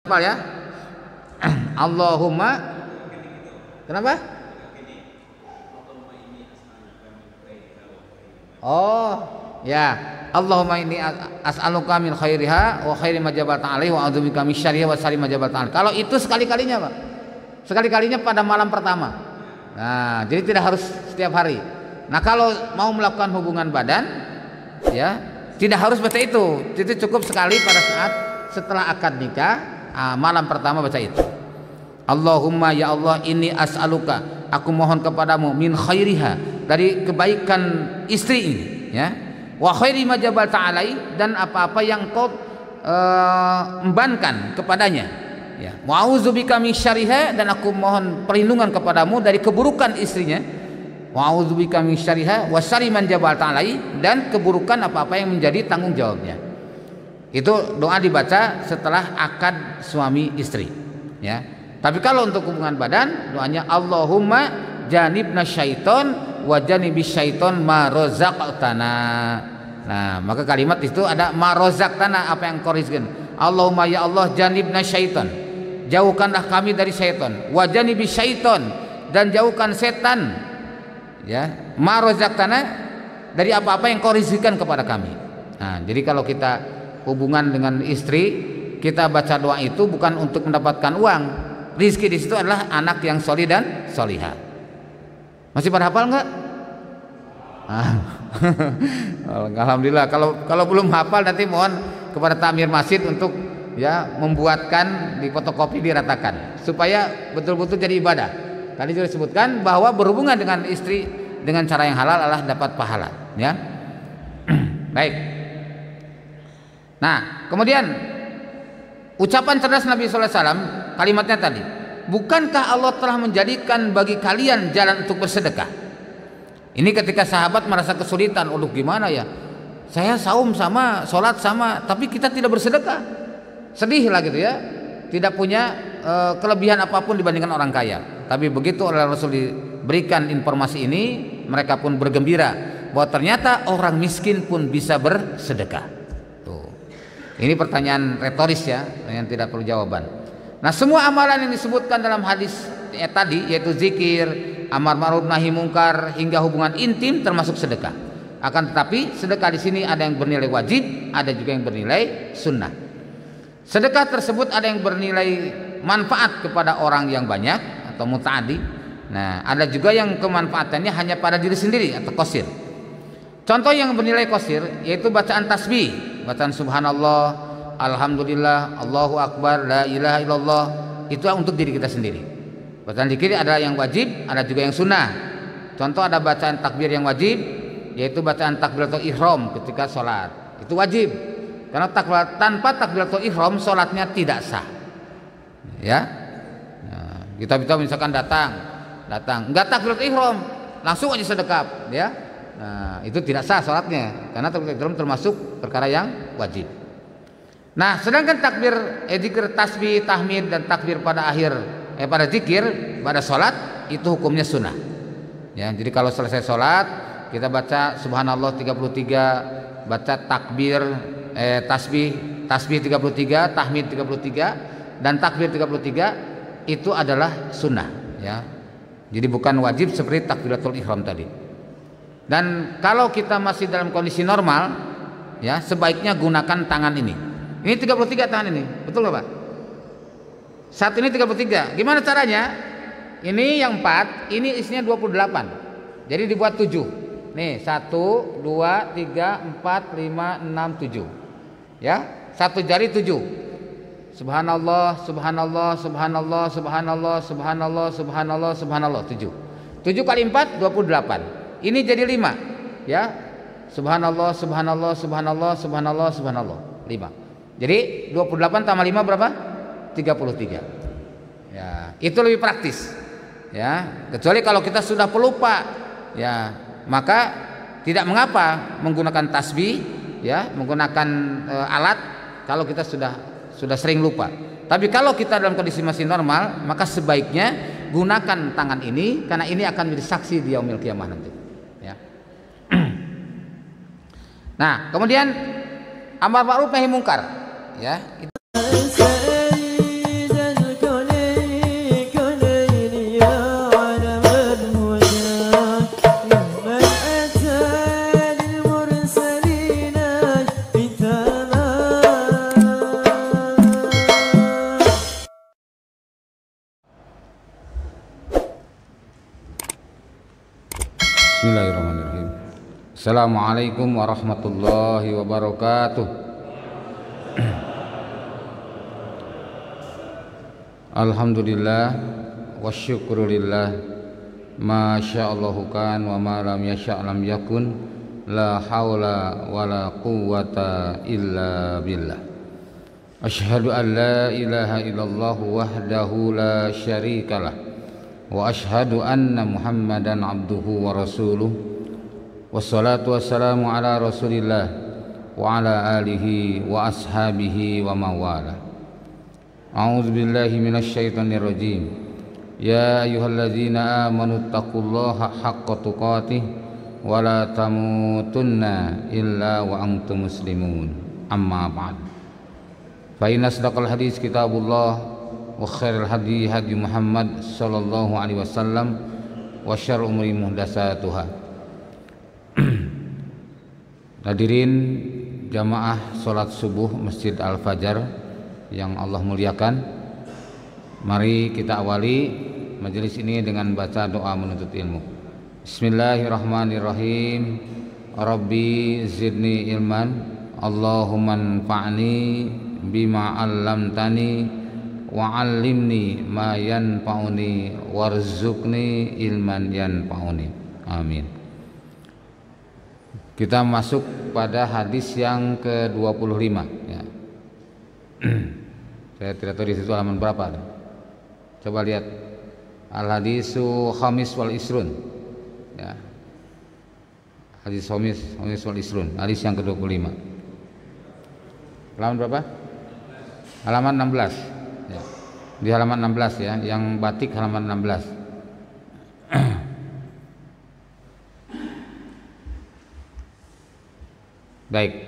Hafal ya. Allahumma, kenapa? Oh ya, Allahumma inni as'aluka min khairiha wa khairi ma jabalta alaihi wa a'udzubika min syarriha wa syarri ma jabalta alaihi. Kalau itu sekali-kalinya, Pak. Sekali-kalinya pada malam pertama. Nah, jadi tidak harus setiap hari. Nah, kalau mau melakukan hubungan badan, ya, tidak harus baca itu. Itu cukup sekali pada saat setelah akad nikah, malam pertama baca itu. Allahumma ya Allah inni as'aluka, aku mohon kepadamu min khairiha, dari kebaikan istri ini, ya. Wa khairi ma jabalta alai, dan apa-apa yang kau embankan kepadanya, ya. Wa a'udzubika min syarriha, dan aku mohon perlindungan kepadamu dari keburukan istrinya. Wa a'udzubika min syarriha wa syarri man jabalta alai, dan keburukan apa-apa yang menjadi tanggung jawabnya. Itu doa dibaca setelah akad suami istri, ya. Tapi kalau untuk hubungan badan, doanya Allahumma janibna syaiton wa janibis syaiton ma razaqtana. Nah, maka kalimat itu ada ma razaqtana, apa yang kau rizkin. Allahumma ya Allah janibna syaiton, jauhkanlah kami dari syaiton, wa janibis syaiton, dan jauhkan setan, ya, ma razaqtana, dari apa-apa yang kau rizkikan kepada kami. Nah, jadi kalau kita hubungan dengan istri, kita baca doa itu bukan untuk mendapatkan uang. Rizki di situ adalah anak yang solih dan solihah. Masih pada hafal nggak? Alhamdulillah. Kalau belum hafal, nanti mohon kepada takmir masjid untuk, ya, membuatkan di fotokopi, diratakan supaya betul-betul jadi ibadah. Tadi sudah disebutkan bahwa berhubungan dengan istri dengan cara yang halal adalah dapat pahala, ya. Baik. Nah, kemudian ucapan cerdas Nabi sallallahu alaihi wasallam, kalimatnya tadi, bukankah Allah telah menjadikan bagi kalian jalan untuk bersedekah? Ini ketika sahabat merasa kesulitan, aduh gimana ya, saya saum sama, sholat sama, tapi kita tidak bersedekah, sedih lah gitu ya, tidak punya kelebihan apapun dibandingkan orang kaya. Tapi begitu oleh Rasul diberikan informasi ini, mereka pun bergembira bahwa ternyata orang miskin pun bisa bersedekah. Ini pertanyaan retoris, ya, yang tidak perlu jawaban. Nah, semua amalan yang disebutkan dalam hadis tadi, yaitu zikir, amar ma'ruf nahi mungkar, hingga hubungan intim, termasuk sedekah. Akan tetapi sedekah di sini ada yang bernilai wajib, ada juga yang bernilai sunnah. Sedekah tersebut ada yang bernilai manfaat kepada orang yang banyak atau muta'addi. Nah, ada juga yang kemanfaatannya hanya pada diri sendiri atau qasir. Contoh yang bernilai qasir yaitu bacaan tasbih, bacaan subhanallah, alhamdulillah, Allahu akbar, la ilaha illallah, itu untuk diri kita sendiri. Bacaan zikir ada yang wajib, ada juga yang sunnah. Contoh ada bacaan takbir yang wajib, yaitu bacaan takbiratul ihram ketika sholat, itu wajib, karena tanpa takbiratul ihram sholatnya tidak sah, ya. Nah, kita misalkan datang nggak takbiratul ihram, langsung aja sedekap, ya. Nah, itu tidak sah sholatnya, karena takbiratul ihram termasuk perkara yang wajib. Nah, sedangkan takbir, zikir, tasbih, tahmid, dan takbir pada pada zikir pada sholat itu hukumnya sunnah, ya. Jadi kalau selesai sholat kita baca subhanallah 33, baca takbir, tasbih 33, tahmid 33, dan takbir 33, itu adalah sunnah, ya. Jadi bukan wajib seperti takbiratul ihram tadi. Dan kalau kita masih dalam kondisi normal, ya, sebaiknya gunakan tangan ini. Ini 33 tangan ini, betul nggak Pak? Saat ini 33. Gimana caranya? Ini yang 4, ini isinya 28. Jadi dibuat 7. Nih, 1, 2, 3, 4, 5, 6, 7. Ya, satu jari 7. Subhanallah, subhanallah, subhanallah, subhanallah, subhanallah, subhanallah, subhanallah, 7. 7 kali 4, 28. Ini jadi 5, ya. Subhanallah, subhanallah, subhanallah, subhanallah, subhanallah, 5. Jadi 28 tambah 5 berapa? 33. Ya, itu lebih praktis, ya. Kecuali kalau kita sudah pelupa, ya, maka tidak mengapa menggunakan tasbih, ya, menggunakan alat kalau kita sudah sering lupa. Tapi kalau kita dalam kondisi masih normal, maka sebaiknya gunakan tangan ini, karena ini akan menjadi saksi di yaumil qiyamah nanti, ya. Nah, kemudian amar ma'ruf nahi mungkar, ya. Bismillahirrahmanirrahim. Assalamualaikum warahmatullahi wabarakatuh. Alhamdulillah wasyukurulillah, ma sya'allahu kan wa ma lam yasha' lam yakun, la haula wa la quwwata illa billah. Asyhadu an la ilaha illallah wahdahu la syarikalah, wa asyhadu anna Muhammadan abduhu wa rasuluh. Wassalatu wassalamu ala Rasulillah wa ala alihi wa ashabihi wa mawala. A'udzu billahi minasy syaithanir rajim. Ya ayyuhalladzina amanu taqullaha haqqa tuqatih wa la tamutunna illa wa antum muslimun. Amma ba'd. Fa inna asdaqal hadits kitabullah wa khairul hadi hadi Muhammad sallallahu alaihi wasallam wa syarrul umuri muhdatsatuha. Hadirin jamaah salat subuh Masjid Al-Fajar yang Allah muliakan, mari kita awali majelis ini dengan baca doa menuntut ilmu. Bismillahirrahmanirrahim. Rabbi zidni ilman, Allahumma anfa'ni bima 'allamtani wa 'allimni ma yanfa'uni warzuqni ilman yanfa'uni. Amin. Kita masuk pada hadis yang ke-25 ya. Saya tidak tahu di situ halaman berapa. Coba lihat al-hadisu khamis wal isrun ya. Hadis khamis wal isrun, hadis yang ke-25. Halaman berapa? Halaman 16 ya. Di halaman 16 ya, yang batik halaman 16. Baik,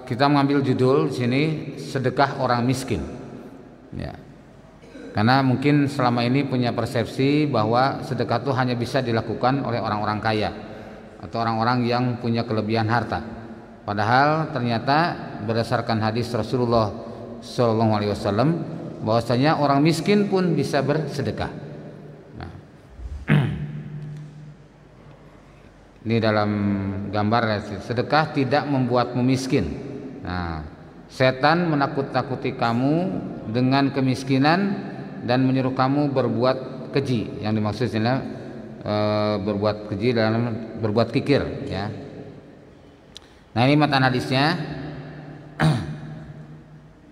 kita mengambil judul di sini sedekah orang miskin ya. Karena mungkin selama ini punya persepsi bahwa sedekah itu hanya bisa dilakukan oleh orang-orang kaya atau orang-orang yang punya kelebihan harta. Padahal ternyata berdasarkan hadis Rasulullah SAW bahwasanya orang miskin pun bisa bersedekah. Nah, ini dalam gambar sedekah tidak membuatmu miskin. Nah, setan menakut-nakuti kamu dengan kemiskinan dan menyuruh kamu berbuat keji. Yang dimaksud adalah berbuat keji dalam berbuat kikir ya. Nah, ini matan hadisnya.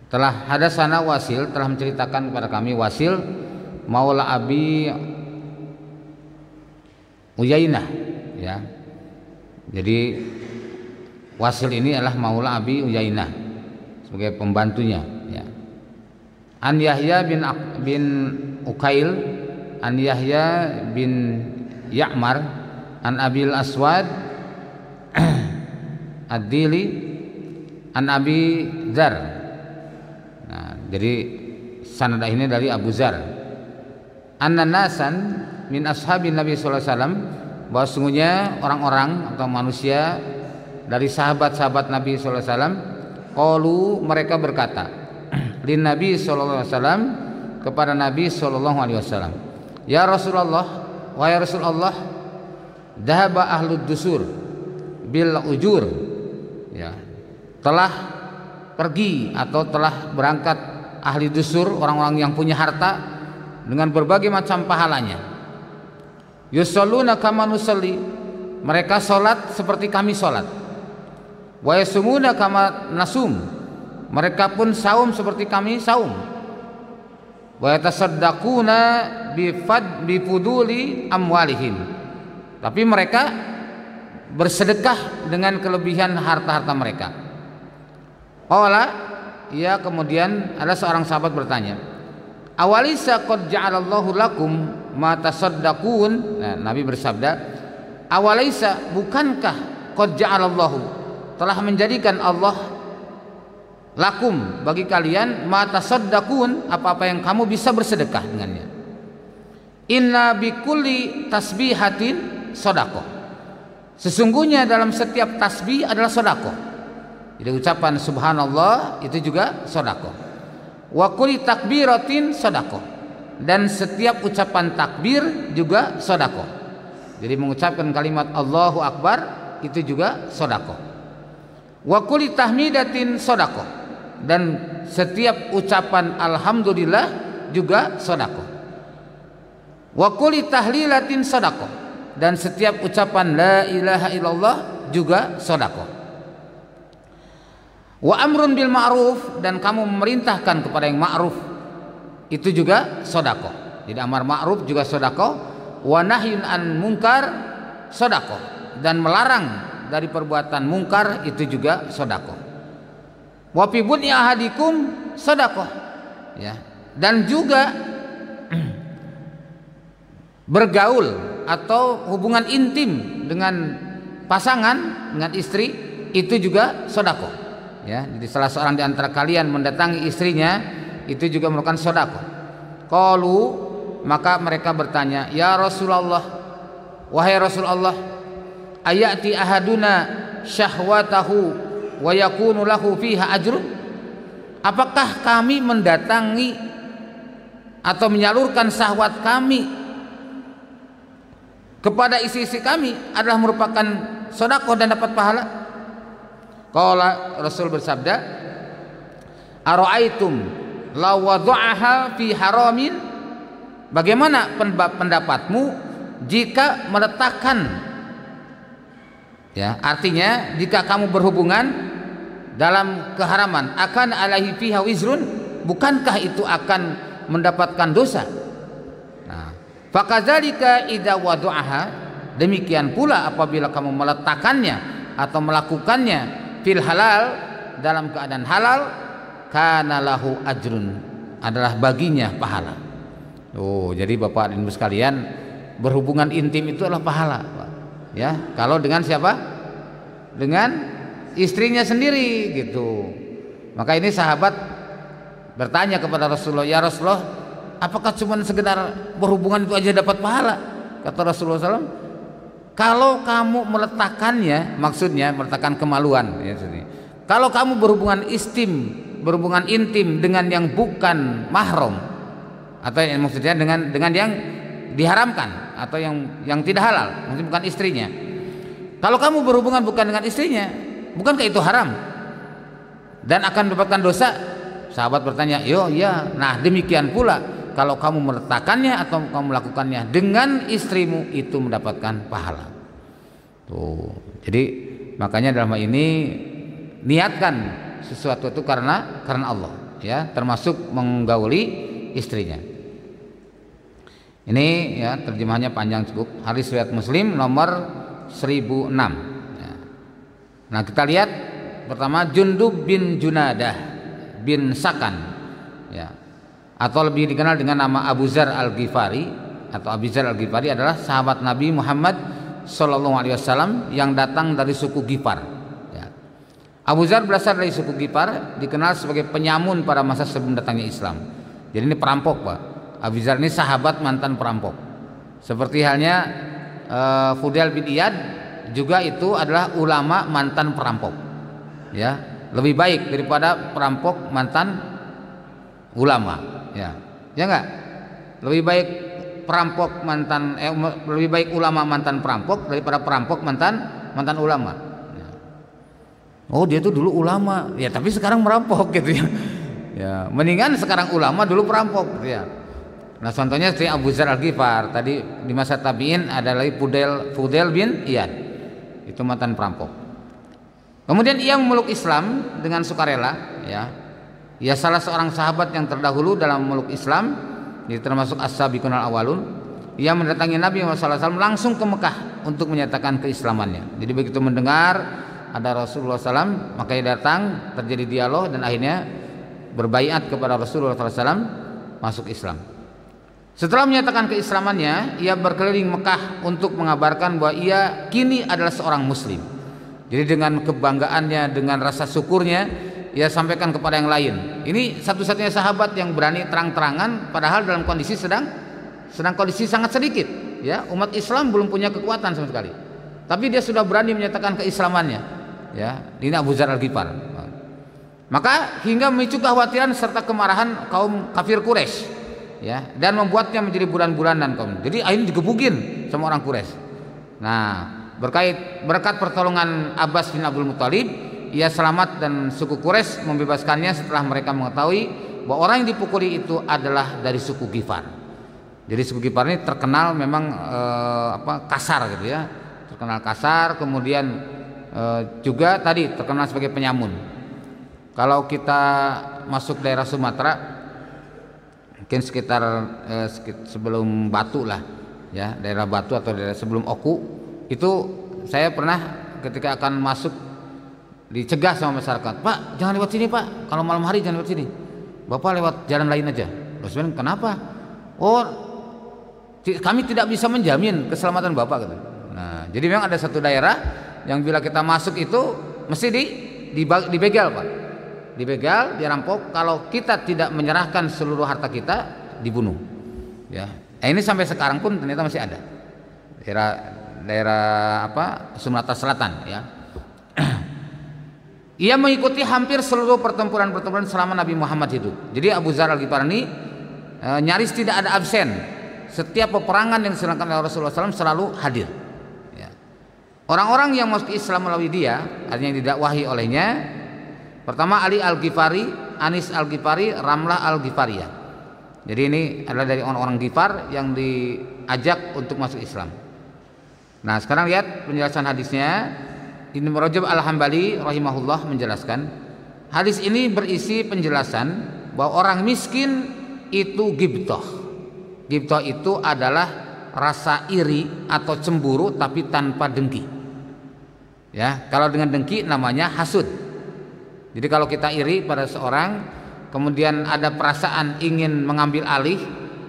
Telah hadasana Wasil, telah menceritakan kepada kami Wasil maula Abi Uyainah ya. Jadi Wasil ini adalah maula Abi Uyainah sebagai pembantunya ya. An Yahya bin Ukail, an Yahya bin Ya'mar, an Abil Aswad Ad-Dili, an Abi Dzar. Nah, jadi sanad ini dari Abu Dzar. Anna nasan min ashabin Nabi sallallahu alaihi wasallam, bahwa sungguhnya orang-orang atau manusia dari sahabat-sahabat Nabi sallallahu alaihi wasallam, qalu, mereka berkata, lin Nabi sallallahu alaihi wasallam, kepada Nabi sallallahu alaihi wasallam, ya Rasulullah, wahai Rasulullah, dhahaba ahlud dusur bil ujur ya, telah pergi atau telah berangkat ahli dusur, orang-orang yang punya harta, dengan berbagai macam pahalanya. Yusalluna kama nusalli, mereka salat seperti kami salat. Wa yasumuna kama nasum, mereka pun saum seperti kami saum. Wa yatasaddaquna bifuduli amwalihim, tapi mereka bersedekah dengan kelebihan harta-harta mereka. Qala, ya, kemudian ada seorang sahabat bertanya, awalisa qad ja'alallahu lakum ma tasaddaqun. Nah, Nabi bersabda, awalisa, bukankah qad ja'alallahu, telah menjadikan Allah lakum, bagi kalian, ma tasaddaqun, apa-apa yang kamu bisa bersedekah dengannya. Inna bikulli tasbihatin shadaqah, sesungguhnya dalam setiap tasbih adalah sedekah. Jadi ucapan subhanallah itu juga sedekah. Wa kulli takbiratin sedekah, dan setiap ucapan takbir juga sedekah. Jadi mengucapkan kalimat Allahu Akbar itu juga sedekah. Wa kulli tahmidatin sedekah, dan setiap ucapan alhamdulillah juga sedekah. Wa kulli tahlilatin sedekah, dan setiap ucapan la ilaha illallah juga sedekah. Wa amrun bil ma'ruf, dan kamu memerintahkan kepada yang ma'ruf itu juga sedekah. Jadi amar ma'ruf juga sedekah. Wa nahyun an munkar sedekah, dan melarang dari perbuatan mungkar itu juga sedekah. Wa fi bud'i ahadikum sedekah, ya, dan juga bergaul atau hubungan intim dengan pasangan, dengan istri itu juga sedekah, ya. Jadi salah seorang di antara kalian mendatangi istrinya itu juga merupakan sedekah. Qalu, maka mereka bertanya, ya Rasulullah, wahai Rasulullah, ayati ahaduna syahwatahu wa yakunu lahu fiha ajrun? Apakah kami mendatangi atau menyalurkan syahwat kami kepada istri-istri kami adalah merupakan sedekah dan dapat pahala? Qala, Rasul bersabda, ara'aitum law wada'aha fi haramin? Bagaimana pendapatmu jika meletakkan, ya, artinya jika kamu berhubungan dalam keharaman, akan alaihi fiha wizrun, bukankah itu akan mendapatkan dosa? Nah, fakadzalika idza wada'aha, demikian pula apabila kamu meletakkannya atau melakukannya fil halal, dalam keadaan halal, kana lahu ajrun, adalah baginya pahala. Oh, jadi Bapak dan Ibu sekalian, berhubungan intim itu adalah pahala, Pak. Ya, kalau dengan siapa? Dengan istrinya sendiri gitu. Maka ini sahabat bertanya kepada Rasulullah, ya Rasulullah, apakah cuma sekedar berhubungan itu aja dapat pahala? Kata Rasulullah SAW, kalau kamu meletakkannya, maksudnya meletakkan kemaluan, ya, kalau kamu berhubungan intim dengan yang bukan mahram, atau yang maksudnya dengan yang diharamkan atau yang tidak halal, maksudnya bukan istrinya. Kalau kamu berhubungan bukan dengan istrinya, bukankah itu haram dan akan mendapatkan dosa? Sahabat bertanya, yo ya. Nah, demikian pula kalau kamu meletakkannya atau kamu melakukannya dengan istrimu itu mendapatkan pahala. Tuh. Jadi makanya dalam hal ini niatkan sesuatu itu karena Allah, ya, termasuk menggauli istrinya. Ini, ya, terjemahannya panjang cukup. Hadis riwayat Muslim nomor 1006. Ya. Nah, kita lihat pertama Jundub bin Junadah bin Sakan, ya, atau lebih dikenal dengan nama Abu Dzar Al-Ghifari, atau Abu Dzar Al-Ghifari adalah sahabat Nabi Muhammad SAW yang datang dari suku Ghifar. Ya. Abu Dzar berasal dari suku Ghifar, dikenal sebagai penyamun pada masa sebelum datangnya Islam. Jadi ini perampok, Pak. Abu Dzar ini sahabat mantan perampok. Seperti halnya Fudail bin Iyad juga itu adalah ulama mantan perampok. Ya, lebih baik daripada perampok mantan ulama. Ya, ya enggak? Lebih baik perampok mantan lebih baik ulama mantan perampok daripada perampok mantan ulama. Ya. Oh, dia tuh dulu ulama, ya, tapi sekarang merampok gitu ya. Ya, mendingan sekarang ulama dulu perampok gitu ya. Nah, contohnya seperti Abu Dzar Al-Ghifar, tadi di masa tabi'in ada lagi Fudail bin Iyad, itu mantan perampok. Kemudian ia memeluk Islam dengan sukarela, ya. Ia salah seorang sahabat yang terdahulu dalam memeluk Islam, itu termasuk as-sabiqun al-awwalun. Ia mendatangi Nabi sallallahu alaihi wasallam langsung ke Mekah untuk menyatakan keislamannya. Jadi begitu mendengar ada Rasulullah SAW, maka ia datang, terjadi dialog dan akhirnya berbaiat kepada Rasulullah SAW, masuk Islam. Setelah menyatakan keislamannya, ia berkeliling Mekah untuk mengabarkan bahwa ia kini adalah seorang muslim. Jadi dengan kebanggaannya, dengan rasa syukurnya, ia sampaikan kepada yang lain. Ini satu-satunya sahabat yang berani terang-terangan, padahal dalam kondisi sedang kondisi sangat sedikit, ya. Umat Islam belum punya kekuatan sama sekali, tapi dia sudah berani menyatakan keislamannya, ya. Ini Abu Dzar Al-Ghifar. Maka hingga memicu kekhawatiran serta kemarahan kaum kafir Quraisy, ya, dan membuatnya menjadi bulan-bulanan kaum. Jadi akhirnya digebukin sama orang Quraisy. Nah, berkat pertolongan Abbas bin Abdul Muthalib, ia selamat dan suku Quraisy membebaskannya setelah mereka mengetahui bahwa orang yang dipukuli itu adalah dari suku Ghifar. Jadi suku Ghifar ini terkenal memang kasar gitu ya, terkenal kasar, kemudian juga tadi terkenal sebagai penyamun. Kalau kita masuk daerah Sumatera, mungkin sekitar sebelum Batu lah, ya daerah Batu atau daerah sebelum Oku, itu saya pernah ketika akan masuk dicegah sama masyarakat, Pak jangan lewat sini Pak, kalau malam hari jangan lewat sini, Bapak lewat jalan lain aja. Terus kenapa? Oh kami tidak bisa menjamin keselamatan Bapak gitu. Nah jadi memang ada satu daerah yang bila kita masuk itu mesti dibegal Pak, dibegal, dirampok. Kalau kita tidak menyerahkan seluruh harta kita, dibunuh. Ya, ini sampai sekarang pun ternyata masih ada. Daerah Sumatera Selatan. Ya, ia mengikuti hampir seluruh pertempuran selama Nabi Muhammad hidup. Jadi Abu Dzar Al-Ghifari nyaris tidak ada absen. Setiap peperangan yang diselenggarakan oleh Rasulullah SAW selalu hadir. Ya. Orang-orang yang masuk Islam melalui dia, artinya yang didakwahi olehnya, pertama Ali Al-Ghifari, Anis Al-Ghifari, Ramlah Al-Ghifariyah. Jadi ini adalah dari orang-orang Ghifar yang diajak untuk masuk Islam. Nah sekarang lihat penjelasan hadisnya. Ibnu Rajab Al-Hambali rahimahullah menjelaskan, hadis ini berisi penjelasan bahwa orang miskin itu ghibthah. Ghibthah itu adalah rasa iri atau cemburu tapi tanpa dengki. Ya, kalau dengan dengki namanya hasud. Jadi kalau kita iri pada seorang, kemudian ada perasaan ingin mengambil alih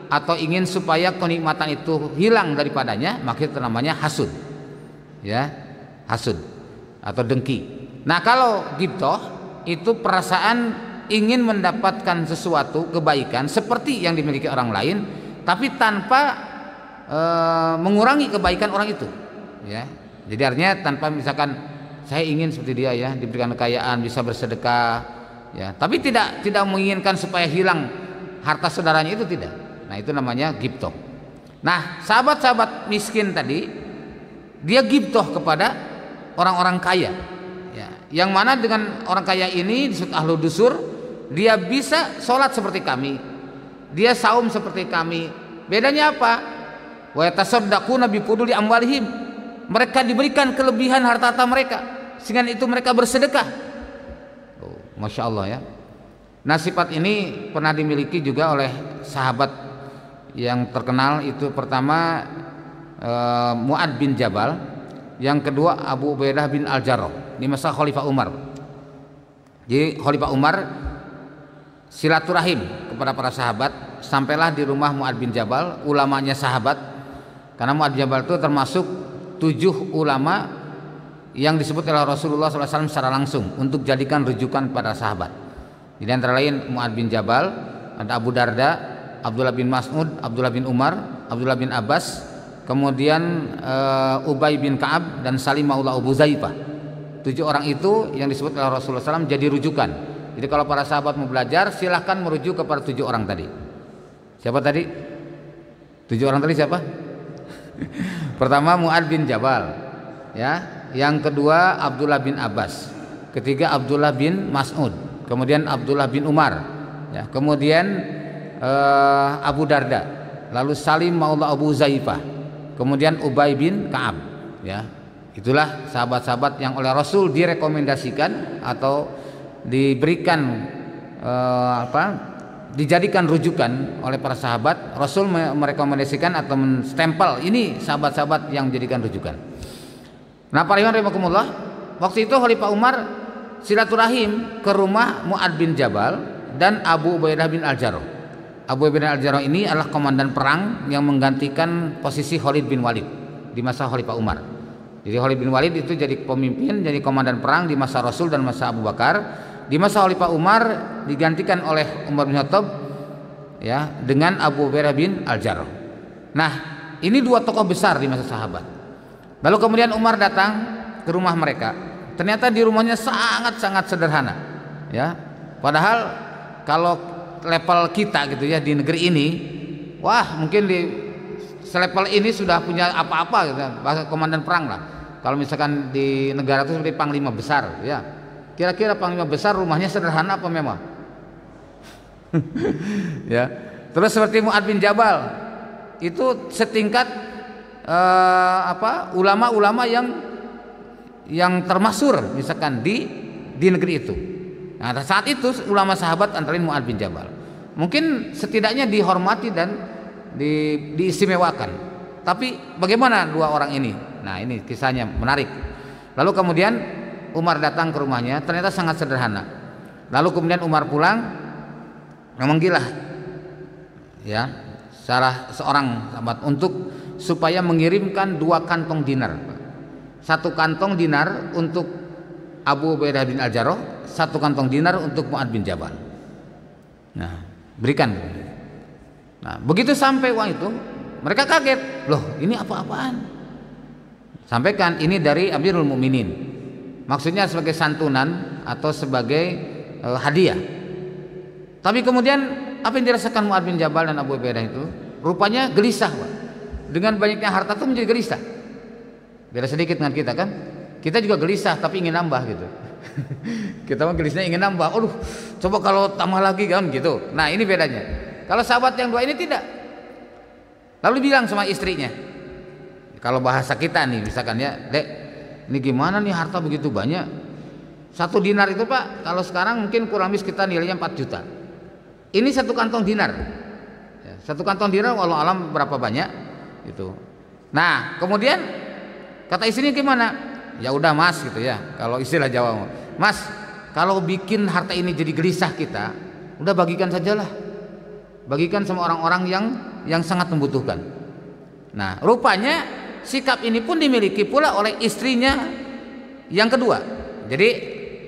atau ingin supaya kenikmatan itu hilang daripadanya, maka itu namanya hasud. Ya, hasud atau dengki. Nah, kalau ghibthah itu perasaan ingin mendapatkan sesuatu kebaikan seperti yang dimiliki orang lain, tapi tanpa mengurangi kebaikan orang itu. Ya, jadi artinya tanpa misalkan saya ingin seperti dia ya, diberikan kekayaan, bisa bersedekah, ya, tapi tidak menginginkan supaya hilang harta saudaranya, itu tidak. Nah itu namanya ghibthah. Nah sahabat-sahabat miskin tadi, dia ghibthah kepada orang-orang kaya, ya, yang mana dengan orang kaya ini disebut ahlu dusur, dia bisa sholat seperti kami, dia saum seperti kami. Bedanya apa? Wa yatasaddaquna bi fuduli amwalihim, mereka diberikan kelebihan harta mereka, sehingga itu mereka bersedekah. Oh, Masya Allah ya. Nah sifat ini pernah dimiliki juga oleh sahabat yang terkenal. Itu pertama Mu'ad bin Jabal, yang kedua Abu Ubaidah bin Al-Jarrah di masa Khalifah Umar. Jadi Khalifah Umar silaturahim kepada para sahabat, sampailah di rumah Mu'ad bin Jabal, ulamanya sahabat, karena Mu'ad bin Jabal itu termasuk 7 ulama yang disebut oleh Rasulullah SAW secara langsung untuk jadikan rujukan pada sahabat. Jadi antara lain Mu'ad bin Jabal, ada Abu Darda, Abdullah bin Mas'ud, Abdullah bin Umar, Abdullah bin Abbas, kemudian Ubay bin Ka'ab dan Salim maula Abu Zaifah. 7 orang itu yang disebut oleh Rasulullah SAW jadi rujukan. Jadi kalau para sahabat mau belajar, silahkan merujuk kepada 7 orang tadi. Siapa tadi? 7 orang tadi siapa? Pertama Mu'ad bin Jabal, ya. Yang kedua Abdullah bin Abbas, ketiga Abdullah bin Mas'ud, kemudian Abdullah bin Umar, ya. Kemudian Abu Darda, lalu Salim maula Abu Zaifah, kemudian Ubay bin Ka'ab, ya. Itulah sahabat-sahabat yang oleh Rasul direkomendasikan atau diberikan dijadikan rujukan oleh para sahabat. Rasul merekomendasikan atau menstempel ini sahabat-sahabat yang dijadikan rujukan. Nah, para ikhwan rahimakumullah, waktu itu Khalifah Umar silaturahim ke rumah Mu'ad bin Jabal dan Abu Ubaidah bin Al-Jarrah. Abu Ubaidah bin Al-Jarrah ini adalah komandan perang yang menggantikan posisi Khalid bin Walid di masa Khalifah Umar. Jadi Khalid bin Walid itu jadi pemimpin, jadi komandan perang di masa Rasul dan masa Abu Bakar. Di masa Khalifah Umar digantikan oleh Umar bin Khattab, ya, dengan Abu Ubaidah bin Al-Jarrah. Nah, ini 2 tokoh besar di masa sahabat. Lalu kemudian Umar datang ke rumah mereka. Ternyata di rumahnya sangat-sangat sederhana, ya. Padahal kalau level kita gitu ya di negeri ini, wah mungkin di selevel ini sudah punya apa-apa gitu, bahasa komandan perang lah. Kalau misalkan di negara itu seperti panglima besar, ya. Kira-kira panglima besar rumahnya sederhana apa mewah? Ya. Terus seperti Mu'adz bin Jabal, itu setingkat ulama-ulama yang termasyhur misalkan di negeri itu. Nah, saat itu ulama sahabat antara lain Mu'adz bin Jabal. Mungkin setidaknya dihormati dan diistimewakan. Tapi bagaimana dua orang ini? Nah, ini kisahnya menarik. Lalu kemudian Umar datang ke rumahnya, ternyata sangat sederhana. Lalu kemudian Umar pulang, memanggillah ya salah seorang sahabat untuk supaya mengirimkan 2 kantong dinar. 1 kantong dinar untuk Abu Ubaidah bin Al-Jarrah, 1 kantong dinar untuk Mu'adz bin Jabal. Nah, berikan. Nah, begitu sampai uang itu, mereka kaget. Loh, ini apa-apaan? Sampaikan, ini dari Amirul Mukminin. Maksudnya sebagai santunan atau sebagai hadiah. Tapi kemudian apa yang dirasakan Mu'adz bin Jabal dan Abu Ubaidah itu? Rupanya gelisah, Pak. Dengan banyaknya harta itu menjadi gelisah. Beda sedikit dengan kita kan? Kita juga gelisah tapi ingin nambah gitu. Kita mah gelisahnya ingin nambah. Aduh, coba kalau tambah lagi kan gitu. Nah, ini bedanya. Kalau sahabat yang 2 ini tidak. Lalu bilang sama istrinya. Kalau bahasa kita nih misalkan ya, "Dek, ini gimana nih harta begitu banyak? 1 dinar itu, Pak, kalau sekarang mungkin kurang lebih sekitar nilainya 4 juta. Ini 1 kantong dinar. Ya, 1 kantong dinar walau alam berapa banyak gitu. Nah, kemudian kata istrinya gimana? Ya udah Mas gitu ya. Kalau istilah Jawa, Mas, kalau bikin harta ini jadi gelisah kita, udah bagikan sajalah. Bagikan sama orang-orang yang sangat membutuhkan. Nah, rupanya sikap ini pun dimiliki pula oleh istrinya yang kedua. Jadi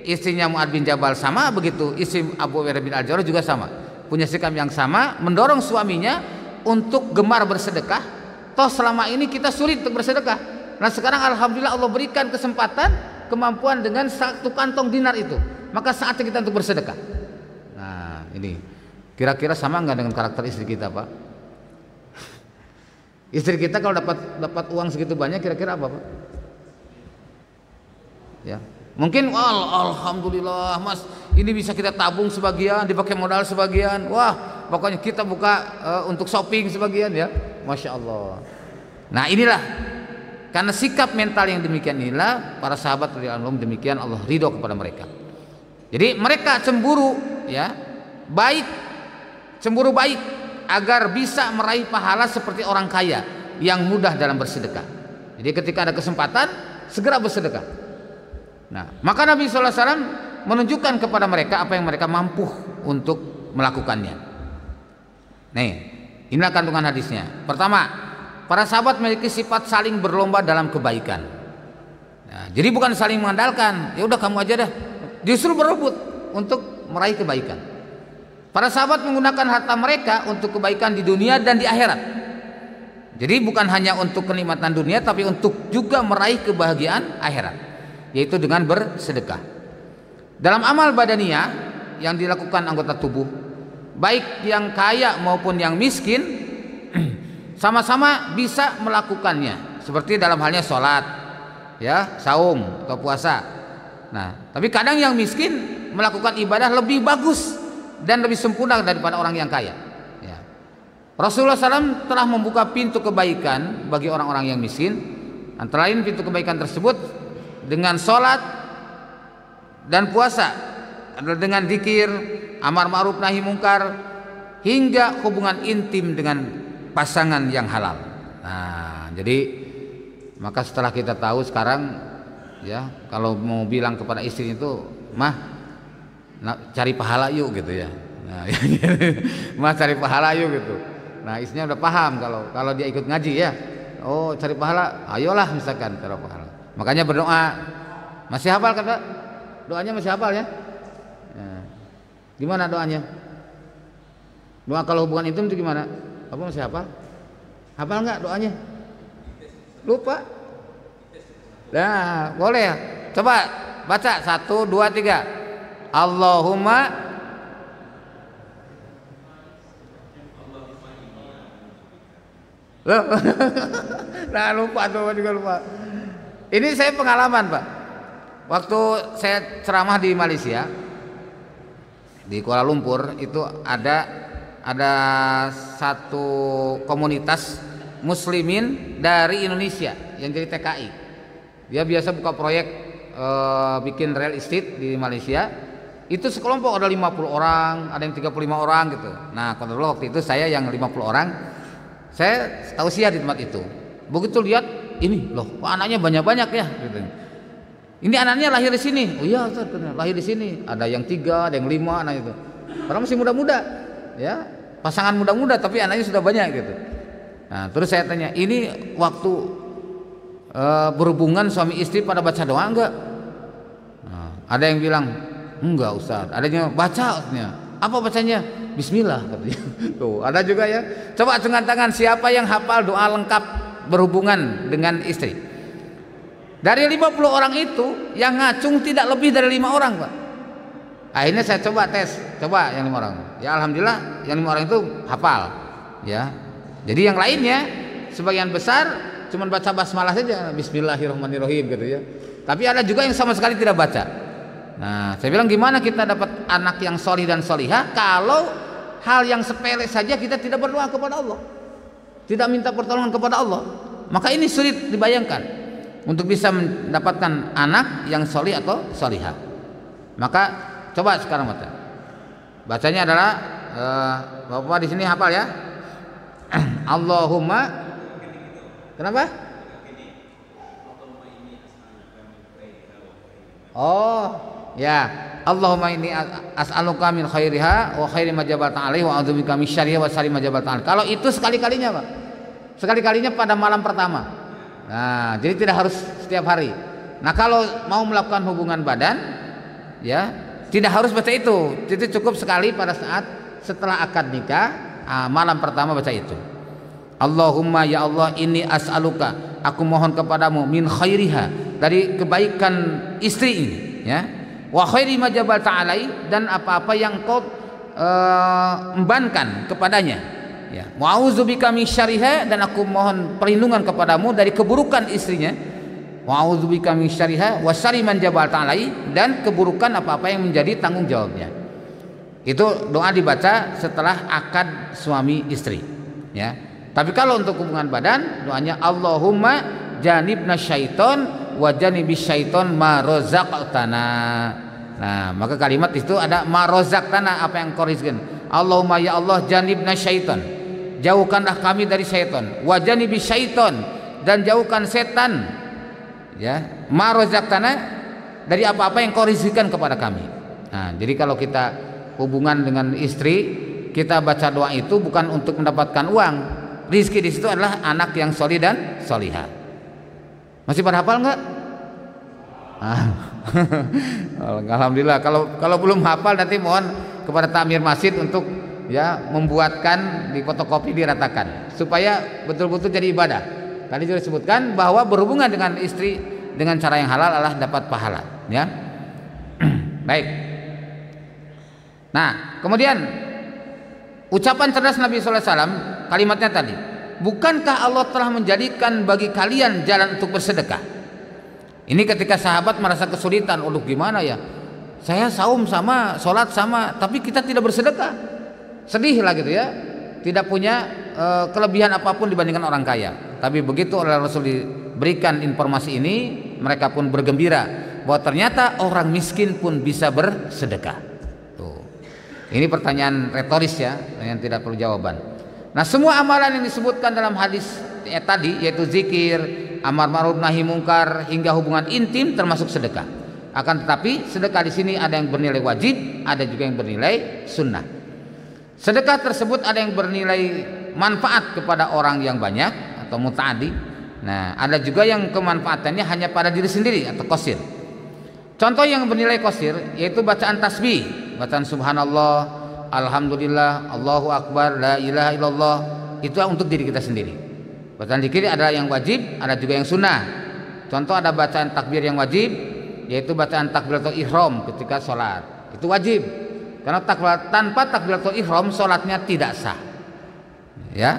istrinya Mu'adz bin Jabal sama begitu, istri Abu Ubaidah bin Al-Jarrah juga sama. Punya sikap yang sama, mendorong suaminya untuk gemar bersedekah. Toh selama ini kita sulit untuk bersedekah. Nah, sekarang alhamdulillah Allah berikan kesempatan, kemampuan dengan 1 kantong dinar itu. Maka saatnya kita untuk bersedekah. Nah, ini kira-kira sama nggak dengan karakter istri kita, Pak? Istri kita kalau dapat uang segitu banyak kira-kira apa, Pak? Ya. Mungkin alhamdulillah Mas, ini bisa kita tabung sebagian, dipakai modal sebagian. Wah, pokoknya kita buka untuk shopping sebagian ya. Masya Allah. Nah, inilah karena sikap mental yang demikian inilah para sahabat radhiyallahu anhum demikian Allah ridho kepada mereka. Jadi mereka cemburu ya, cemburu baik agar bisa meraih pahala seperti orang kaya yang mudah dalam bersedekah. Jadi ketika ada kesempatan segera bersedekah. Nah, maka Nabi SAW menunjukkan kepada mereka apa yang mereka mampu untuk melakukannya. Nih, inilah kandungan hadisnya. Pertama, para sahabat memiliki sifat saling berlomba dalam kebaikan. Nah, jadi bukan saling mengandalkan, ya udah kamu aja dah. Justru berebut untuk meraih kebaikan. Para sahabat menggunakan harta mereka untuk kebaikan di dunia dan di akhirat. Jadi bukan hanya untuk kenikmatan dunia, tapi untuk juga meraih kebahagiaan akhirat, yaitu dengan bersedekah. Dalam amal badaniyah yang dilakukan anggota tubuh, baik yang kaya maupun yang miskin, sama-sama bisa melakukannya. Seperti dalam halnya sholat, ya, saum atau puasa. Nah, tapi kadang yang miskin melakukan ibadah lebih bagus dan lebih sempurna daripada orang yang kaya. Ya. Rasulullah SAW telah membuka pintu kebaikan bagi orang-orang yang miskin. Antara lain pintu kebaikan tersebut dengan sholat dan puasa, dengan zikir, amar ma'ruf nahi mungkar, hingga hubungan intim dengan pasangan yang halal. Nah, jadi maka setelah kita tahu sekarang ya, kalau mau bilang kepada istri itu, mah cari pahala yuk gitu ya. Nah, mah cari pahala yuk gitu. Nah, istrinya udah paham kalau dia ikut ngaji ya. Oh, cari pahala, ayolah misalkan cari pahala. Makanya berdoa. Masih hafal kan, Pak? Doanya masih hafal ya? Nah, gimana doanya? Doa kalau hubungan intim itu gimana? Apa masih hafal? Hafal nggak doanya? Lupa? Nah, boleh ya? Coba baca 1, 2, 3. Allahumma Loh. Nah, lupa tuh juga lupa. Ini saya pengalaman, Pak. Waktu saya ceramah di Malaysia, di Kuala Lumpur, itu ada satu komunitas muslimin dari Indonesia yang jadi TKI. Dia biasa buka proyek bikin real estate di Malaysia. Itu sekelompok ada 50 orang, ada yang 35 orang gitu. Nah, kalau waktu itu saya yang 50 orang, saya tausiah di tempat itu. Begitu lihat, ini loh, kok anaknya banyak-banyak ya gitu. Ini anaknya lahir di sini. Oh iya, Ustaz, lahir di sini. Ada yang 3, ada yang 5 anak itu. Padahal masih muda-muda. Ya, pasangan muda-muda tapi anaknya sudah banyak gitu. Nah, terus saya tanya, ini waktu berhubungan suami istri pada baca doa enggak? Nah, ada yang bilang, enggak Ustaz. Ada yang baca artinya. Apa bacanya? Bismillah katanya. Tuh, ada juga ya. Coba angkat tangan siapa yang hafal doa lengkap berhubungan dengan istri. Dari 50 orang itu yang ngacung tidak lebih dari 5 orang, Pak. Akhirnya saya coba tes, coba yang 5 orang. Ya alhamdulillah yang 5 orang itu hafal. Ya. Jadi yang lainnya sebagian besar cuma baca basmalah saja, Bismillahirrahmanirrahim gitu ya. Tapi ada juga yang sama sekali tidak baca. Nah, saya bilang gimana kita dapat anak yang solih dan solihah kalau hal yang sepele saja kita tidak berdoa kepada Allah, tidak minta pertolongan kepada Allah. Maka ini sulit dibayangkan untuk bisa mendapatkan anak yang solih atau solihah. Maka coba sekarang baca. Bacanya adalah Bapak di sini hafal ya. Allahumma, kenapa? Oh, ya. Allahumma inni as'aluka min khairiha wa khairi ma jabalta alaihi wa a'udzubika min syarriha wa syarri ma jabalta alaihi. Kalau itu sekali-kalinya, Pak. Sekali-kalinya pada malam pertama. Nah, jadi tidak harus setiap hari. Nah, kalau mau melakukan hubungan badan, ya, tidak harus baca itu. Itu cukup sekali pada saat setelah akad nikah, malam pertama baca itu. Allahumma ya Allah inni as'aluka, aku mohon kepadamu min khairiha, dari kebaikan istri ini, ya. Wa khairi ma jabalta alai, dan apa-apa yang kau embankan kepadanya, ya. Wa a'udzubika min syarriha, dan aku mohon perlindungan kepadamu dari keburukan istrinya. Wa a'udzubika min syarriha wa syarri man jabalta alai, dan keburukan apa-apa yang menjadi tanggung jawabnya. Itu doa dibaca setelah akad suami istri, ya. Tapi kalau untuk hubungan badan, doanya Allahumma janibna syaiton wa janibis syaiton ma razaqtana. Nah, maka kalimat itu ada ma razaqtana, apa yang kau rizkin. Allahumma ya Allah janibna syaiton, jauhkanlah kami dari syaiton, wa janibis syaiton, dan jauhkan setan, ya, ma razaqtana, dari apa-apa yang kau rizkikan kepada kami. Nah, jadi kalau kita hubungan dengan istri, kita baca doa itu bukan untuk mendapatkan uang. Rizki di situ adalah anak yang solih dan solihah. Masih pada hafal nggak? Alhamdulillah. Kalau belum hafal nanti mohon kepada takmir masjid untuk ya membuatkan di fotokopi diratakan supaya betul-betul jadi ibadah. Tadi sudah disebutkan bahwa berhubungan dengan istri dengan cara yang halal adalah dapat pahala. Ya, baik. Nah, kemudian ucapan cerdas Nabi SAW, kalimatnya tadi, bukankah Allah telah menjadikan bagi kalian jalan untuk bersedekah? Ini ketika sahabat merasa kesulitan, gimana ya, saya saum sama, sholat sama, tapi kita tidak bersedekah, sedih lah gitu ya, tidak punya kelebihan apapun dibandingkan orang kaya. Tapi begitu oleh Rasul diberikan informasi ini, mereka pun bergembira bahwa ternyata orang miskin pun bisa bersedekah. Ini pertanyaan retoris ya, yang tidak perlu jawaban. Nah, semua amalan yang disebutkan dalam hadis tadi, yaitu zikir, amar ma'ruf nahi mungkar, hingga hubungan intim termasuk sedekah. Akan tetapi sedekah di sini ada yang bernilai wajib, ada juga yang bernilai sunnah. Sedekah tersebut ada yang bernilai manfaat kepada orang yang banyak atau muta'addi. Nah, ada juga yang kemanfaatannya hanya pada diri sendiri atau qasir. Contoh yang bernilai qasir yaitu bacaan tasbih, bacaan subhanallah, alhamdulillah, Allahu akbar, la ilaha illallah, itu untuk diri kita sendiri. Bacaan zikir ada yang wajib, ada juga yang sunnah. Contoh ada bacaan takbir yang wajib, yaitu bacaan takbiratul ihram ketika sholat, itu wajib. Karena tanpa takbiratul ihram sholatnya tidak sah. Ya.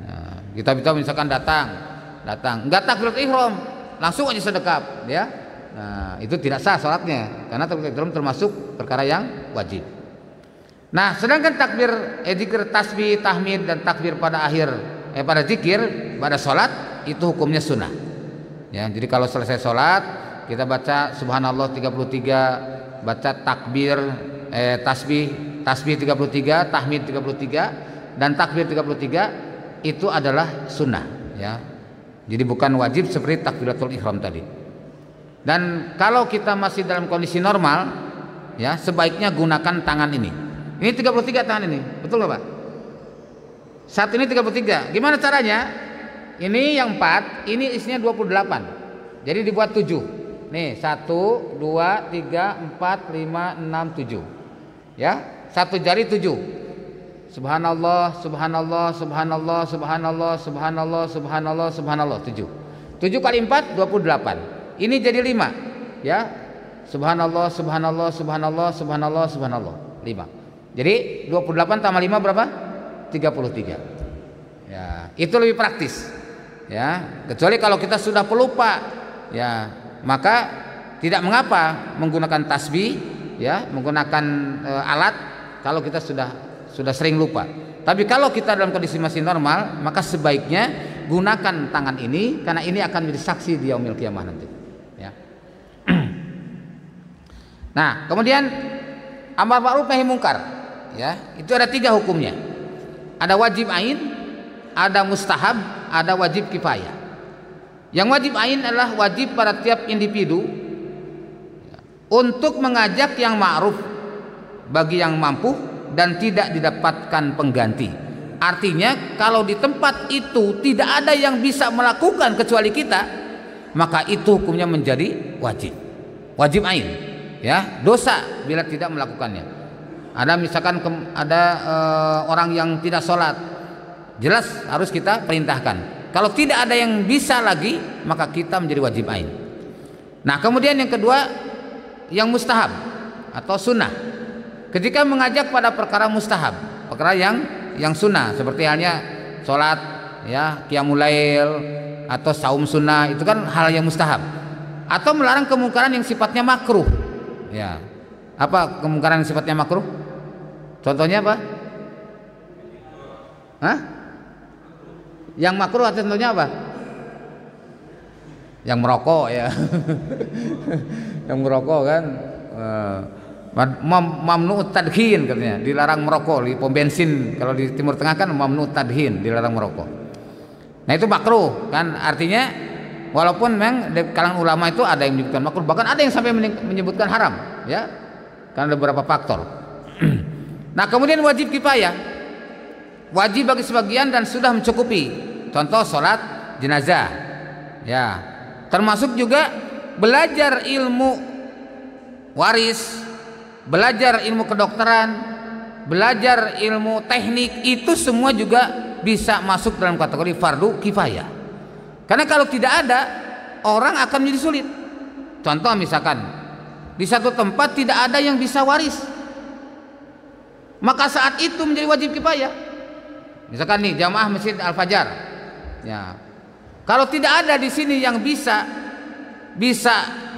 Nah, Kita misalkan datang enggak takbiratul ihram, langsung aja sedekap, ya. Nah, itu tidak sah salatnya karena takbiratul ihram termasuk perkara yang wajib. Nah, sedangkan takbir zikir, tasbih, tahmid dan takbir pada pada zikir pada salat itu hukumnya sunnah. Ya, jadi kalau selesai salat kita baca subhanallah 33, baca takbir tasbih 33, tahmid 33 dan takbir 33 itu adalah sunnah, ya. Jadi bukan wajib seperti takbiratul ihram tadi. Dan kalau kita masih dalam kondisi normal, ya, sebaiknya gunakan tangan ini. Ini 33 tangan ini, betul nggak Pak? Saat ini 33. Gimana caranya? Ini yang 4, ini isinya 28. Jadi dibuat 7. Nih, 1, 2, 3, 4, 5, 6, 7. Ya, satu jari 7. Subhanallah, subhanallah, subhanallah, subhanallah, subhanallah, subhanallah, subhanallah, 7. 7 kali 4 28. Ini jadi 5, ya. Subhanallah, subhanallah, subhanallah, subhanallah, subhanallah, 5. Jadi 28 tambah 5 berapa? 33. Ya, itu lebih praktis. Ya, kecuali kalau kita sudah pelupa, ya, maka tidak mengapa menggunakan tasbih, ya, menggunakan alat kalau kita sudah sering lupa. Tapi kalau kita dalam kondisi masih normal, maka sebaiknya gunakan tangan ini karena ini akan menjadi saksi di yaumil qiyamah nanti, ya. Nah, kemudian amar ma'ruf nahi mungkar, ya, itu ada 3 hukumnya. Ada wajib ain, ada mustahab, ada wajib kifayah. Yang wajib ain adalah wajib pada tiap individu, ya, untuk mengajak yang ma'ruf bagi yang mampu dan tidak didapatkan pengganti. Artinya kalau di tempat itu tidak ada yang bisa melakukan kecuali kita, maka itu hukumnya menjadi wajib ain, ya, dosa bila tidak melakukannya. Ada misalkan ada orang yang tidak sholat, jelas harus kita perintahkan. Kalau tidak ada yang bisa lagi, maka kita menjadi wajib ain. Nah, kemudian yang kedua, yang mustahab atau sunnah. Ketika mengajak pada perkara mustahab, perkara yang sunnah, seperti halnya sholat, ya, qiyamul lail atau saum sunnah, itu kan hal yang mustahab. Atau melarang kemungkaran yang sifatnya makruh, ya. Apa kemungkaran yang sifatnya makruh? Contohnya apa? Hah? Yang makruh atau contohnya apa? Yang merokok, ya. Yang merokok kan. Mamnu tadhin katanya, dilarang merokok di pom bensin. Kalau di Timur Tengah kan mamnu tadhin, dilarang merokok. Nah, itu makruh kan, artinya walaupun memang di kalangan ulama itu ada yang menyebutkan makruh, bahkan ada yang sampai menyebutkan haram, ya, karena ada beberapa faktor. Nah, kemudian wajib kifayah, wajib bagi sebagian dan sudah mencukupi. Contoh sholat jenazah, ya, termasuk juga belajar ilmu waris, belajar ilmu kedokteran, belajar ilmu teknik, itu semua juga bisa masuk dalam kategori fardu kifayah. Karena kalau tidak ada, orang akan menjadi sulit. Contoh misalkan di satu tempat tidak ada yang bisa waris, maka saat itu menjadi wajib kifayah. Misalkan nih jamaah Masjid Al-Fajar, ya, kalau tidak ada di sini yang bisa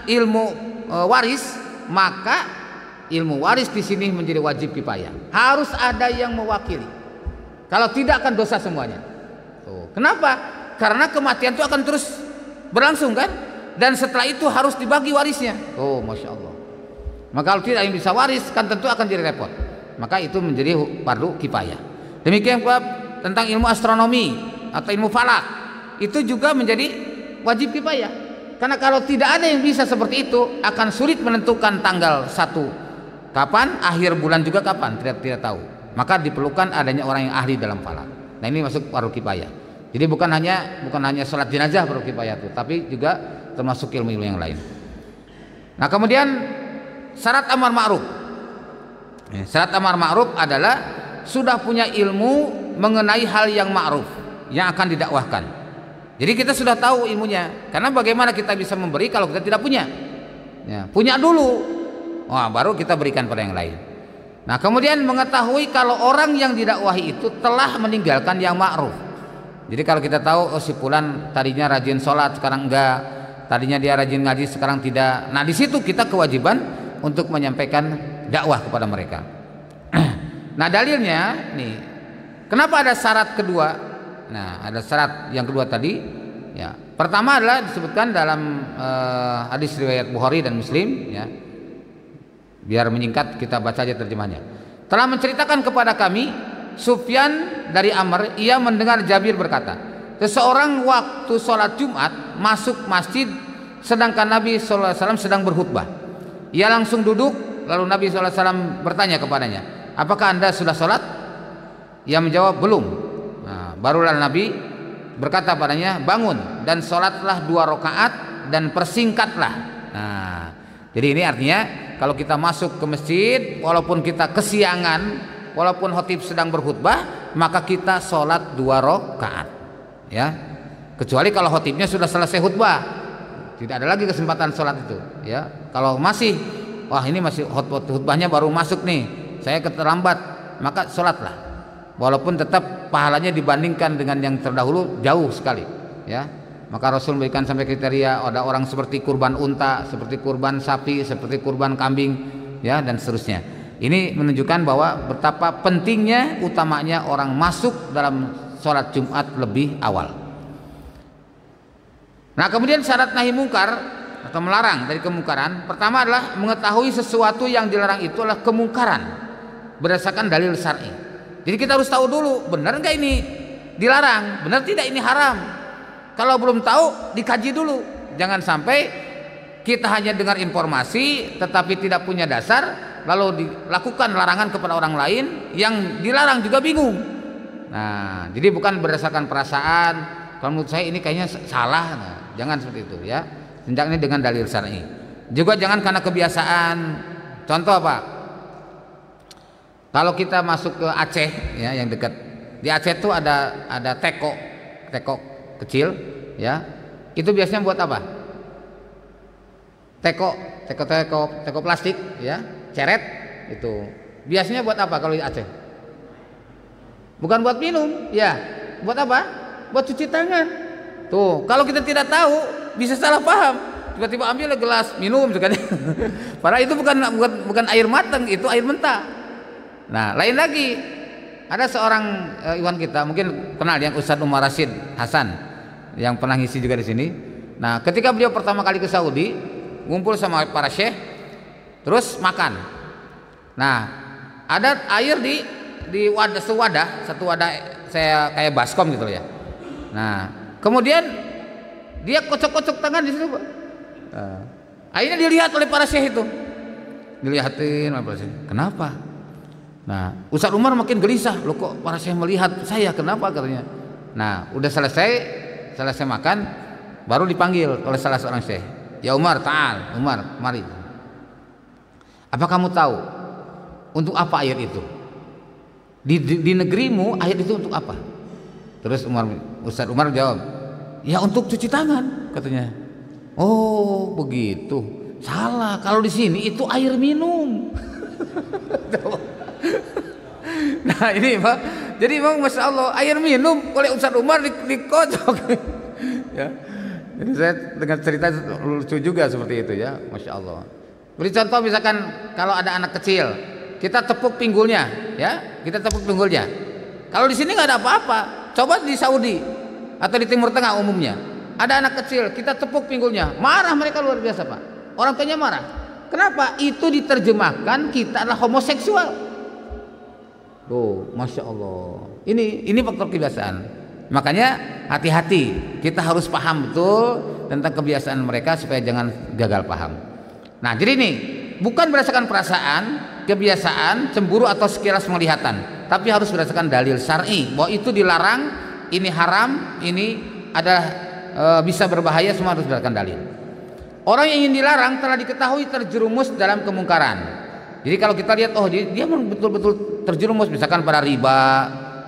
ilmu waris, maka ilmu waris di sini menjadi wajib kifayah. Harus ada yang mewakili. Kalau tidak akan dosa semuanya. Tuh. Kenapa? Karena kematian itu akan terus berlangsung kan? Dan setelah itu harus dibagi warisnya. Oh, masya Allah. Maka kalau tidak yang bisa waris kan tentu akan jadi repot. Maka itu menjadi fardu kifayah. Demikian pula tentang ilmu astronomi atau ilmu falak, itu juga menjadi wajib kifayah. Karena kalau tidak ada yang bisa seperti itu, akan sulit menentukan tanggal 1 kapan, akhir bulan juga kapan, tidak tahu. Maka diperlukan adanya orang yang ahli dalam falak. Nah, ini masuk fardu kifayah. Jadi bukan hanya sholat jenazah fardu kifayah itu, tapi juga termasuk ilmu-ilmu yang lain. Nah, kemudian syarat amar ma'ruf. Syarat amar ma'ruf adalah sudah punya ilmu mengenai hal yang ma'ruf yang akan didakwahkan. Jadi kita sudah tahu ilmunya. Karena bagaimana kita bisa memberi kalau kita tidak punya? Ya, punya dulu. Wah, baru kita berikan pada yang lain. Nah, kemudian mengetahui kalau orang yang didakwahi itu telah meninggalkan yang ma'ruf. Jadi kalau kita tahu si fulan tadinya rajin sholat sekarang enggak, tadinya dia rajin ngaji sekarang tidak, nah di situ kita kewajiban untuk menyampaikan dakwah kepada mereka. Nah dalilnya nih, kenapa ada syarat kedua? Nah ada syarat yang kedua tadi ya. Pertama adalah disebutkan dalam hadis riwayat Bukhari dan Muslim ya. Biar menyingkat kita baca aja terjemahnya. Telah menceritakan kepada kami Sufyan dari Amr, ia mendengar Jabir berkata, seseorang waktu sholat Jumat masuk masjid sedangkan Nabi SAW sedang berkhutbah. Ia langsung duduk, lalu Nabi SAW bertanya kepadanya, apakah anda sudah sholat? Ia menjawab belum. Nah, barulah Nabi berkata padanya, bangun dan sholatlah 2 rakaat dan persingkatlah. Nah, jadi ini artinya kalau kita masuk ke masjid walaupun kita kesiangan, walaupun khatib sedang berkhutbah, maka kita sholat 2 rakaat ya, kecuali kalau khatibnya sudah selesai khutbah, tidak ada lagi kesempatan sholat itu ya. Kalau masih, wah ini masih khutbahnya baru masuk nih, saya terlambat, maka sholatlah, walaupun tetap pahalanya dibandingkan dengan yang terdahulu jauh sekali ya. Maka Rasul memberikan sampai kriteria, ada orang seperti kurban unta, seperti kurban sapi, seperti kurban kambing ya, dan seterusnya. Ini menunjukkan bahwa betapa pentingnya, utamanya orang masuk dalam sholat Jumat lebih awal. Nah kemudian syarat nahi mungkar atau melarang dari kemungkaran, pertama adalah mengetahui sesuatu yang dilarang itu adalah kemungkaran berdasarkan dalil syar'i. Jadi kita harus tahu dulu, benar nggak ini dilarang, benar tidak ini haram. Kalau belum tahu, dikaji dulu. Jangan sampai kita hanya dengar informasi tetapi tidak punya dasar, lalu dilakukan larangan kepada orang lain, yang dilarang juga bingung. Nah, jadi bukan berdasarkan perasaan, kalau menurut saya ini kayaknya salah. Nah, jangan seperti itu ya. Hendaknya dengan dalil syar'i. Juga jangan karena kebiasaan. Contoh apa? Kalau kita masuk ke Aceh ya, yang dekat. Di Aceh itu ada teko kecil ya. Itu biasanya buat apa? Teko plastik ya. Ceret itu biasanya buat apa kalau di Aceh? Bukan buat minum ya, buat apa? Buat cuci tangan. Tuh, kalau kita tidak tahu bisa salah paham, tiba-tiba ambil gelas minum sekali. Padahal itu bukan air matang, itu air mentah. Nah lain lagi, ada seorang iwan kita mungkin kenal yang Ustadz Umar Rashid Hasan yang pernah ngisi juga di sini. Nah ketika beliau pertama kali ke Saudi, ngumpul sama para syekh, terus makan. Nah, ada air di wadah, satu wadah saya kayak baskom gitu ya. Nah, kemudian dia kocok-kocok tangan di situ. Akhirnya dilihat oleh para syekh itu. Dilihatin oleh para syekh. Kenapa? Nah, Ustadz Umar makin gelisah. Loh kok para syekh melihat saya, kenapa katanya. Nah, udah selesai makan, baru dipanggil oleh salah seorang syekh. Ya Umar, ta'al, Umar, mari. Apa kamu tahu untuk apa air itu? Di negerimu air itu untuk apa? Terus Ustadz Umar jawab, ya untuk cuci tangan katanya. Oh begitu, salah. Kalau di sini itu air minum. Nah ini Pak, jadi memang masya Allah air minum oleh Ustadz Umar dikocok. Ya. Jadi saya dengan cerita lucu juga seperti itu ya, masya Allah. Beri contoh misalkan kalau ada anak kecil, kita tepuk pinggulnya, ya, kita tepuk pinggulnya. Kalau di sini nggak ada apa-apa, coba di Saudi atau di Timur Tengah umumnya, ada anak kecil, kita tepuk pinggulnya, marah mereka luar biasa Pak. Orang tuanya marah. Kenapa? Itu diterjemahkan kita adalah homoseksual. Tuh, masya Allah. Ini faktor kebiasaan. Makanya hati-hati, kita harus paham betul tentang kebiasaan mereka supaya jangan gagal paham. Nah jadi ini bukan berdasarkan perasaan, kebiasaan, cemburu atau sekilas penglihatan, tapi harus berdasarkan dalil syar'i bahwa itu dilarang, ini haram, ini adalah bisa berbahaya, semua harus berdasarkan dalil. Orang yang ingin dilarang telah diketahui terjerumus dalam kemungkaran. Jadi kalau kita lihat, oh dia betul-betul terjerumus misalkan pada riba,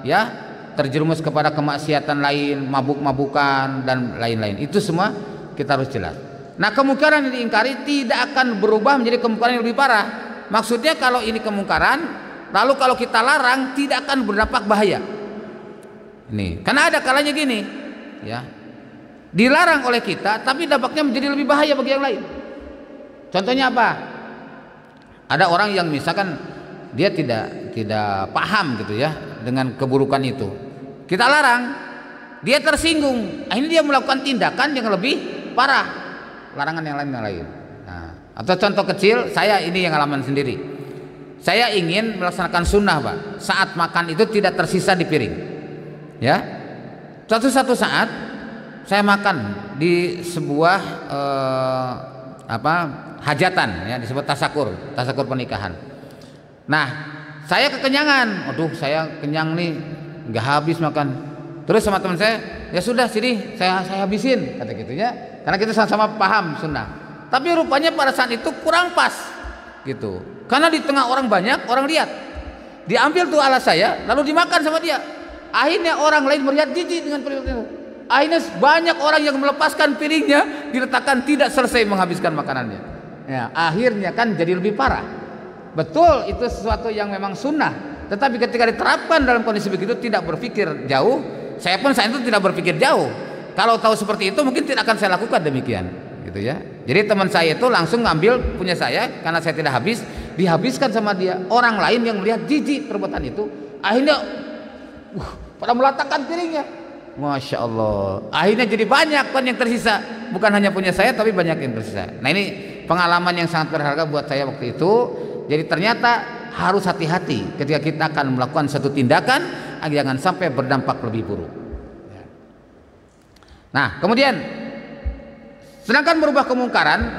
ya, terjerumus kepada kemaksiatan lain, mabuk-mabukan dan lain-lain. Itu semua kita harus jelas. Nah, kemungkaran yang diingkari tidak akan berubah menjadi kemungkaran yang lebih parah. Maksudnya kalau ini kemungkaran, lalu kalau kita larang tidak akan berdampak bahaya. Ini karena ada kalanya gini, ya, dilarang oleh kita, tapi dampaknya menjadi lebih bahaya bagi yang lain. Contohnya apa? Ada orang yang misalkan dia tidak paham gitu ya dengan keburukan itu, kita larang, dia tersinggung, akhirnya dia melakukan tindakan yang lebih parah, larangan yang lain. Nah, atau contoh kecil, saya ini yang ngalaman sendiri. Saya ingin melaksanakan sunnah, Pak. Saat makan itu tidak tersisa di piring. Ya, satu saat saya makan di sebuah hajatan, ya, disebut tasakur pernikahan. Nah, saya kekenyangan, aduh saya kenyang nih, nggak habis makan. Terus sama teman saya, ya sudah sini saya habisin, kata gitu ya, karena kita sama-sama paham sunnah. Tapi rupanya pada saat itu kurang pas, gitu. Karena di tengah orang banyak, orang lihat, diambil tuh alas saya, lalu dimakan sama dia. Akhirnya orang lain melihat jijik dengan piring itu. Akhirnya banyak orang yang melepaskan piringnya, diletakkan tidak selesai menghabiskan makanannya. Ya, akhirnya kan jadi lebih parah. Betul, itu sesuatu yang memang sunnah. Tetapi ketika diterapkan dalam kondisi begitu, tidak berpikir jauh. Saya pun saat itu tidak berpikir jauh. Kalau tahu seperti itu, mungkin tidak akan saya lakukan demikian, gitu ya. Jadi teman saya itu langsung ngambil punya saya, karena saya tidak habis, dihabiskan sama dia. Orang lain yang melihat jijik perbuatan itu, akhirnya pada meletakkan piringnya. Masya Allah. Akhirnya jadi banyak kan yang tersisa. Bukan hanya punya saya, tapi banyak yang tersisa. Nah, ini pengalaman yang sangat berharga buat saya waktu itu. Jadi ternyata harus hati-hati ketika kita akan melakukan satu tindakan, jangan sampai berdampak lebih buruk. Nah, kemudian sedangkan merubah kemungkaran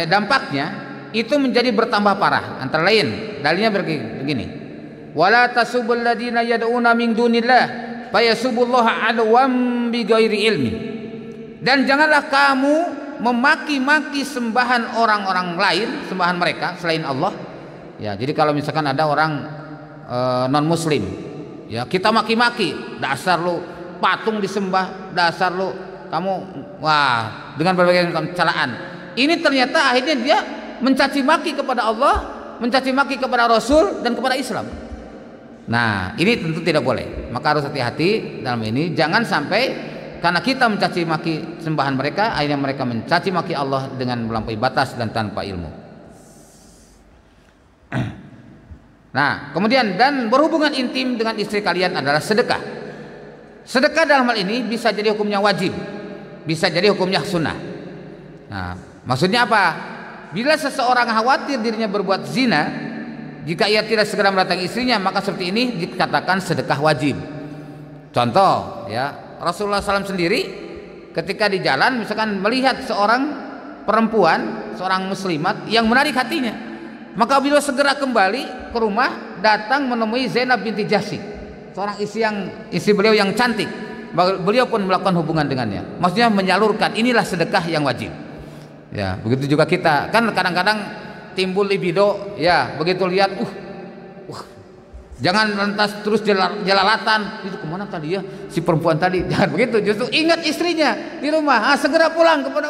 dampaknya itu menjadi bertambah parah. Antara lain dalilnya begini. Wala tasubul ladina yad'una min dunillah fayasubullaha adwam bighairi ilmi. Dan janganlah kamu memaki-maki sembahan orang-orang lain, sembahan mereka selain Allah. Ya, jadi kalau misalkan ada orang non muslim, ya kita maki-maki, dasar lu patung disembah, dasar lu kamu, wah, dengan berbagai celaan. Ini ternyata akhirnya dia mencaci maki kepada Allah, mencaci maki kepada Rasul dan kepada Islam. Nah, ini tentu tidak boleh. Maka harus hati-hati dalam ini, jangan sampai karena kita mencaci maki sembahan mereka, akhirnya mereka mencaci maki Allah dengan melampaui batas dan tanpa ilmu. Nah, kemudian dan berhubungan intim dengan istri kalian adalah sedekah. Sedekah dalam hal ini bisa jadi hukumnya wajib, bisa jadi hukumnya sunnah. Nah, maksudnya apa? Bila seseorang khawatir dirinya berbuat zina, jika ia tidak segera mendatangi istrinya, maka seperti ini dikatakan sedekah wajib. Contoh, ya, Rasulullah SAW sendiri ketika di jalan misalkan melihat seorang perempuan, seorang muslimat yang menarik hatinya, maka beliau segera kembali ke rumah, datang menemui Zainab binti Jahsy, seorang istri beliau yang cantik. Beliau pun melakukan hubungan dengannya, maksudnya menyalurkan. Inilah sedekah yang wajib. Ya, begitu juga kita kan kadang-kadang timbul libido, ya, begitu lihat jangan lantas terus jelalatan, itu kemana tadi ya si perempuan tadi, jangan begitu. Justru ingat istrinya di rumah, segera pulang kepada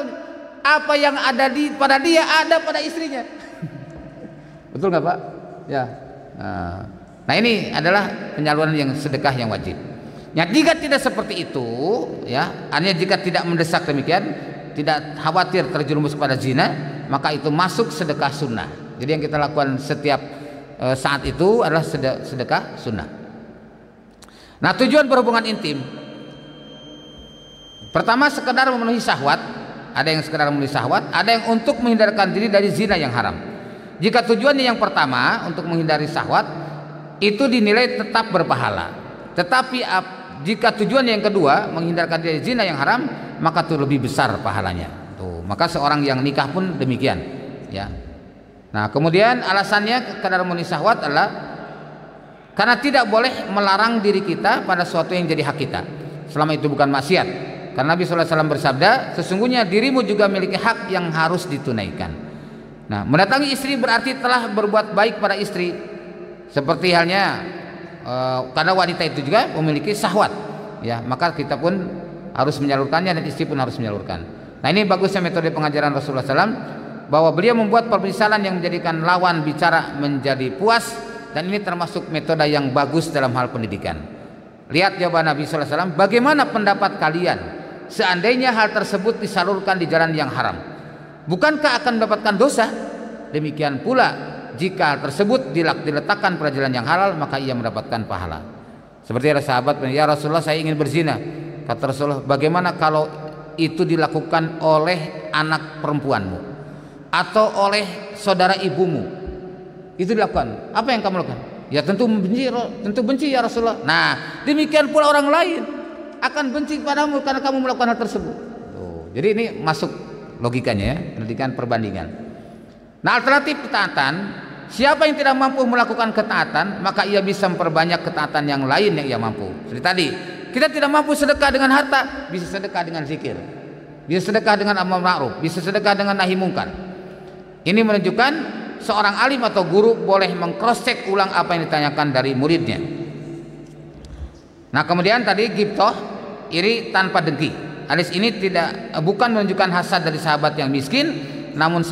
apa yang ada pada dia ada pada istrinya. Betul nggak, Pak? Ya. Nah, ini adalah penyaluran yang sedekah yang wajib. Ya, jika tidak seperti itu, ya, artinya jika tidak mendesak demikian, tidak khawatir terjerumus pada zina, maka itu masuk sedekah sunnah. Jadi yang kita lakukan setiap saat itu adalah sedekah sunnah. Nah, tujuan berhubungan intim, pertama sekedar memenuhi syahwat. Ada yang sekedar memenuhi syahwat, ada yang untuk menghindarkan diri dari zina yang haram. Jika tujuannya yang pertama untuk menghindari syahwat, itu dinilai tetap berpahala. Tetapi jika tujuan yang kedua menghindarkan diri dari zina yang haram, maka itu lebih besar pahalanya. Tuh, maka seorang yang nikah pun demikian, ya. Nah, kemudian alasannya kadar memenuhi syahwat adalah karena tidak boleh melarang diri kita pada sesuatu yang jadi hak kita, selama itu bukan maksiat. Karena Nabi SAW bersabda, sesungguhnya dirimu juga memiliki hak yang harus ditunaikan. Nah, mendatangi istri berarti telah berbuat baik pada istri, seperti halnya karena wanita itu juga memiliki syahwat, ya, maka kita pun harus menyalurkannya dan istri pun harus menyalurkan. Nah, ini bagusnya metode pengajaran Rasulullah SAW, bahwa beliau membuat permisalan yang menjadikan lawan bicara menjadi puas, dan ini termasuk metode yang bagus dalam hal pendidikan. Lihat jawaban Nabi sallallahu alaihi wasallam, bagaimana pendapat kalian seandainya hal tersebut disalurkan di jalan yang haram? Bukankah akan mendapatkan dosa? Demikian pula jika hal tersebut diletakkan pada jalan yang halal, maka ia mendapatkan pahala. Seperti ada sahabat, ya Rasulullah, saya ingin berzina. Kata Rasulullah, bagaimana kalau itu dilakukan oleh anak perempuanmu atau oleh saudara ibumu? Itu dilakukan, apa yang kamu lakukan? Ya tentu benci ya Rasulullah. Nah, demikian pula orang lain akan benci padamu karena kamu melakukan hal tersebut. Jadi ini masuk logikanya ya, pendidikan perbandingan. Nah, alternatif ketaatan, siapa yang tidak mampu melakukan ketaatan, maka ia bisa memperbanyak ketaatan yang lain yang ia mampu. Seperti tadi, kita tidak mampu sedekah dengan harta, bisa sedekah dengan zikir, bisa sedekah dengan amar ma'ruf, bisa sedekah dengan nahi mungkar. Ini menunjukkan seorang alim atau guru boleh meng-cross-check ulang apa yang ditanyakan dari muridnya. Nah, kemudian tadi ghibthah, iri tanpa dengki. Hadis ini bukan menunjukkan hasad dari sahabat yang miskin, namun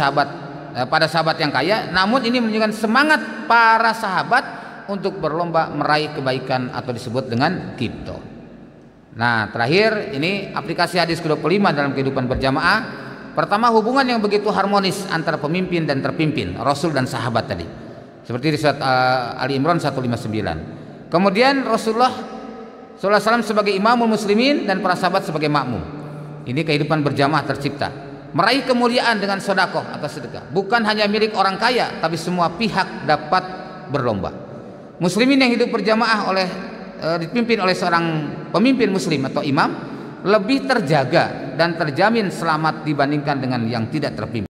pada sahabat yang kaya, namun ini menunjukkan semangat para sahabat untuk berlomba meraih kebaikan atau disebut dengan ghibthah. Nah, terakhir ini aplikasi hadis ke-25 dalam kehidupan berjamaah. Pertama, hubungan yang begitu harmonis antara pemimpin dan terpimpin, Rasul dan sahabat tadi. Seperti di surat Ali Imran 159. Kemudian Rasulullah SAW sebagai imamul muslimin dan para sahabat sebagai makmum. Ini kehidupan berjamaah tercipta. Meraih kemuliaan dengan sedekah atau sedekah bukan hanya milik orang kaya, tapi semua pihak dapat berlomba. Muslimin yang hidup berjamaah dipimpin oleh seorang pemimpin muslim atau imam lebih terjaga dan terjamin selamat dibandingkan dengan yang tidak terpimpin.